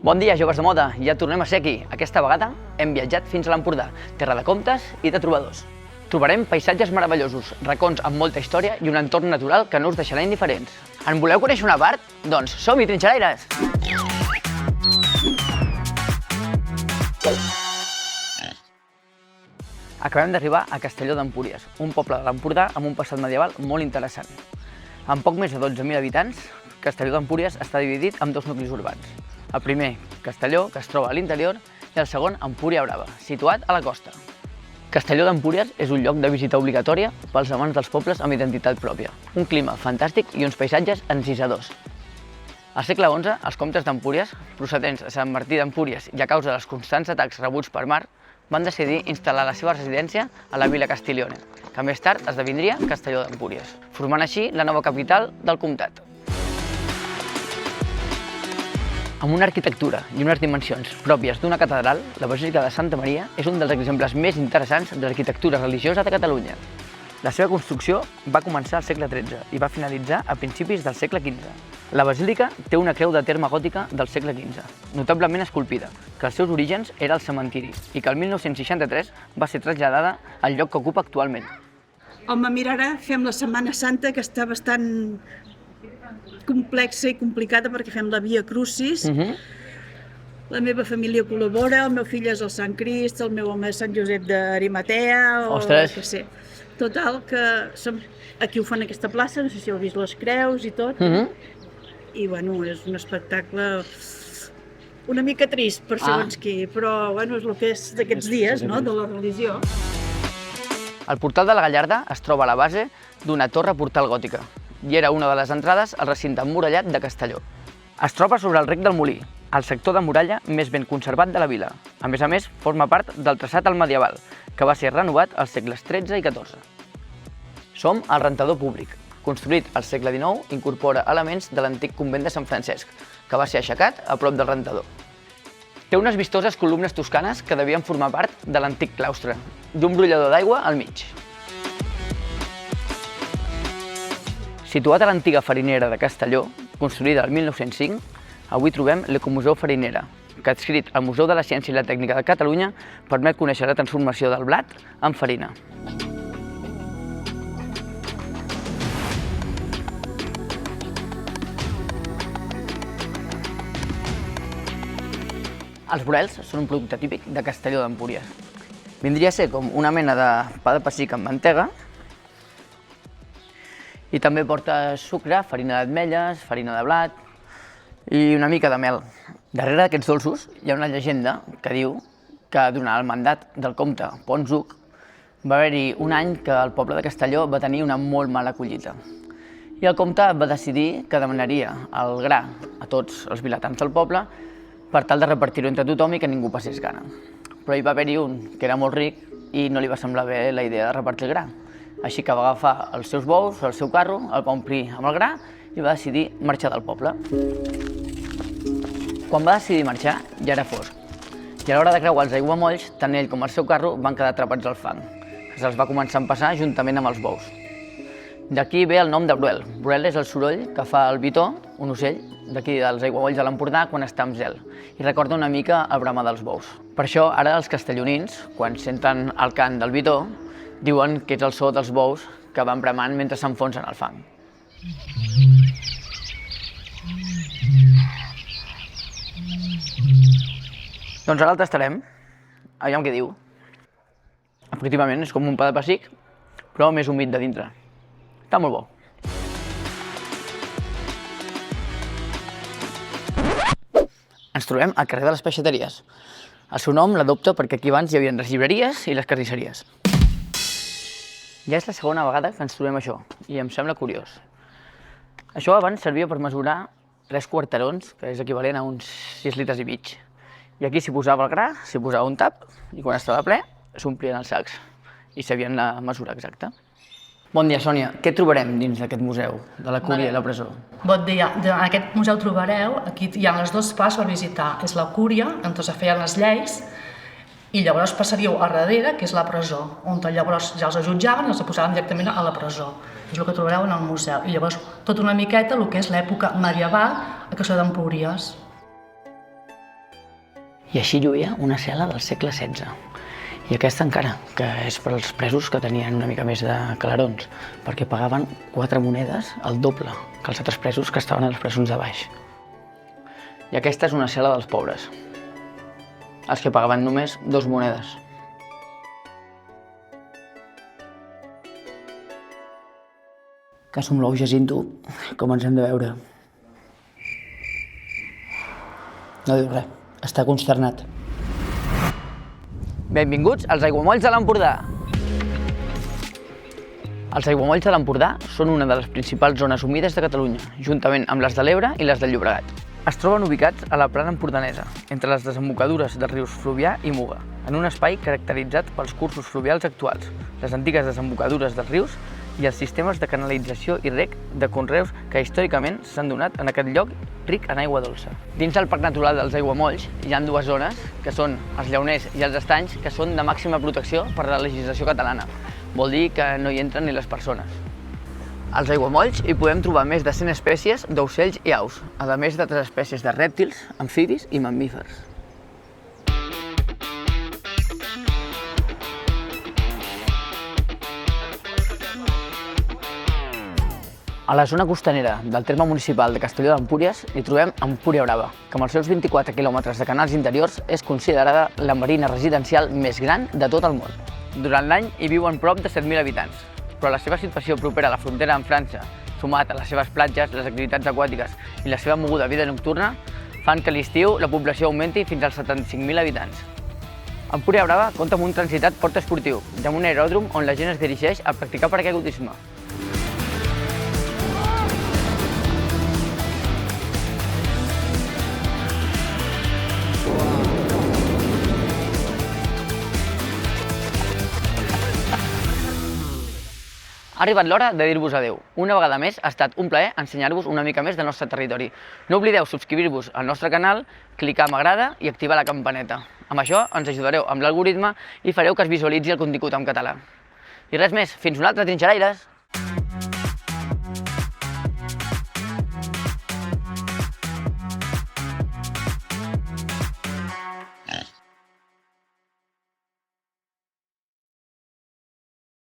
Bon dia, joves de moda! Ja tornem a ser aquí. Aquesta vegada hem viatjat fins a l'Empordà, terra de comtes i de trobadors. Trobarem paisatges meravellosos, racons amb molta història i un entorn natural que no us deixarà indiferents. En voleu conèixer una part? Doncs som-hi, trinxeraires! Acabem d'arribar a Castelló d'Empúries, un poble de l'Empordà amb un passat medieval molt interessant. Amb poc més de 12.000 habitants, Castelló d'Empúries està dividit en dos nuclis urbans. El primer, Castelló, que es troba a l'interior, i el segon, Empúria Brava, situat a la costa. Castelló d'Empúries és un lloc de visita obligatòria pels amants dels pobles amb identitat pròpia, un clima fantàstic i uns paisatges encisadors. Al segle XI, els comtes d'Empúries, procedents de Sant Martí d'Empúries i a causa dels constants atacs rebuts per mar, van decidir instal·lar la seva residència a la vila Castiglione, que més tard esdevindria Castelló d'Empúries, formant així la nova capital del comtat. Amb una arquitectura i unes dimensions pròpies d'una catedral, la Basílica de Santa Maria és un dels exemples més interessants de l'arquitectura religiosa de Catalunya. La seva construcció va començar al segle XIII i va finalitzar a principis del segle XV. La basílica té una creu de terme gòtica del segle XV, notablement esculpida, que els seus orígens era el cementiri i que el 1963 va ser traslladada al lloc que ocupa actualment. Home, mira, ara fem la Setmana Santa, que està bastant complexa i complicada perquè fem la Via Crucis. La meva família col·labora, el meu fill és el Sant Crist, el meu home és Sant Josep d'Arimatea, o què sé. Total, que aquí ho fan a aquesta plaça, no sé si heu vist les creus i tot. I bueno, és un espectacle una mica trist per segons qui, però bueno, és el que és d'aquests dies, no?, de la religió. El portal de la Gallarda es troba a la base d'una torre portal gòtica i era una de les entrades al recinte emmurallat de Castelló. Es troba sobre el Rec del Molí, el sector de muralla més ben conservat de la vila. A més, forma part del traçat al medieval, que va ser renovat als segles XIII i XIV. Som al Rentador Públic. Construït al segle XIX, incorpora elements de l'antic convent de Sant Francesc, que va ser aixecat a prop del Rentador. Té unes vistoses columnes toscanes que devien formar part de l'antic claustre, i un brollador d'aigua al mig. Situat a l'antiga farinera de Castelló, construïda el 1905, avui trobem l'Ecomuseu Farinera, que adscrit al Museu de la Ciència i la Tècnica de Catalunya permet conèixer la transformació del blat en farina. Els borels són un producte típic de Castelló d'Empúries. Vindria a ser com una mena de pa de pessic amb mantega i també porta sucre, farina d'ametlles, farina de blat i una mica de mel. Darrere d'aquests dolços hi ha una llegenda que diu que durant el mandat del comte Pont-Zuc va haver-hi un any que el poble de Castelló va tenir una molt mala collita. I el comte va decidir que demanaria el gra a tots els vilatans del poble per tal de repartir-ho entre tothom i que ningú passés gana. Però hi va haver-hi un que era molt ric i no li va semblar bé la idea de repartir el gra. Així que va agafar els seus bous, el seu carro, el va omplir amb el gra i va decidir marxar del poble. Quan va decidir marxar ja era fosc i a l'hora de creuar els aiguamolls tant ell com el seu carro van quedar atrapats al fang, que se'ls va començar a empassar juntament amb els bous. D'aquí ve el nom de Bruel. Bruel és el soroll que fa el bitó, un ocell d'aquí dels aiguamolls de l'Empordà quan està amb zel i recorda una mica el brama dels bous. Per això ara els castellonins, quan senten el cant del bitó, diuen que és el so dels bous que van bramant mentre s'enfonsen al fang. Doncs ara el tastarem, aviam què diu. Efectivament, és com un pa de pessic, però més humit de dintre. Està molt bo. Ens trobem al carrer de les Peixateries. El seu nom l'adopta perquè aquí abans hi havia les llibreries i les carnisseries. Ja és la segona vegada que ens trobem això, i em sembla curiós. Això abans servia per mesurar 3 quarterons, que és equivalent a uns 6 litres i mig. I aquí s'hi posava el gra, s'hi posava un tap, i quan estava ple s'omplien els sacs, i sabien la mesura exacta. Bon dia, Sònia. Què trobarem dins d'aquest museu, de la Cúria i la presó? Bon dia. En aquest museu trobareu, aquí hi ha les dues parts per visitar. És la Cúria, on es feien les lleis, i llavors passaríeu a darrere, que és la presó, on llavors ja els jutjaven i els posaven directament a la presó. És el que trobareu en el museu. I llavors tot una miqueta el que és l'època medieval a Castelló d'Empúries. I així lluïa una cel·la del segle XVI. I aquesta encara, que és per als presos que tenien una mica més de clarons, perquè pagaven 4 monedes, el doble que els altres presos que estaven a les presons de baix. I aquesta és una cel·la dels pobres, els que pagaven només 2 monedes. Que somlou, Jacinto, com ens hem de veure. No diu res, està consternat. Benvinguts als aiguamolls de l'Empordà. Els aiguamolls de l'Empordà són una de les principals zones humides de Catalunya, juntament amb les de l'Ebre i les del Llobregat. Es troben ubicats a la plana empordanesa, entre les desembocadures dels rius Fluvià i Muga, en un espai caracteritzat pels cursos fluvials actuals, les antigues desembocadures dels rius i els sistemes de canalització i reg de conreus que històricament s'han donat en aquest lloc ric en aigua dolça. Dins del Parc Natural dels Aiguamolls hi ha 2 zones, que són els llauners i els estanys, que són de màxima protecció per la legislació catalana. Vol dir que no hi entren ni les persones. Als aiguamolls hi podem trobar més de 100 espècies d'ocells i aus, a més d'altres espècies de rèptils, amfibis i mamífers. A la zona costanera del terme municipal de Castelló d'Empúries hi trobem Empúria Brava, que amb els seus 24 quilòmetres de canals interiors és considerada la marina residencial més gran de tot el món. Durant l'any hi viuen prop de 7.000 habitants, però la seva situació propera a la frontera amb França, sumat a les seves platges, les activitats aquàtiques i la seva moguda vida nocturna, fan que a l'estiu la població augmenti fins als 75.000 habitants. Empúria Brava compta amb un transitat port esportiu i amb un aeròdrom on la gent es dirigeix a practicar paracaigudisme. Ha arribat l'hora de dir-vos adeu. Una vegada més ha estat un plaer ensenyar-vos una mica més del nostre territori. No oblideu subscriure-vos al nostre canal, clicar m'agrada i activar la campaneta. Amb això ens ajudareu amb l'algoritme i fareu que es visualitzi el contingut en català. I res més, fins un altre, trinxeraires!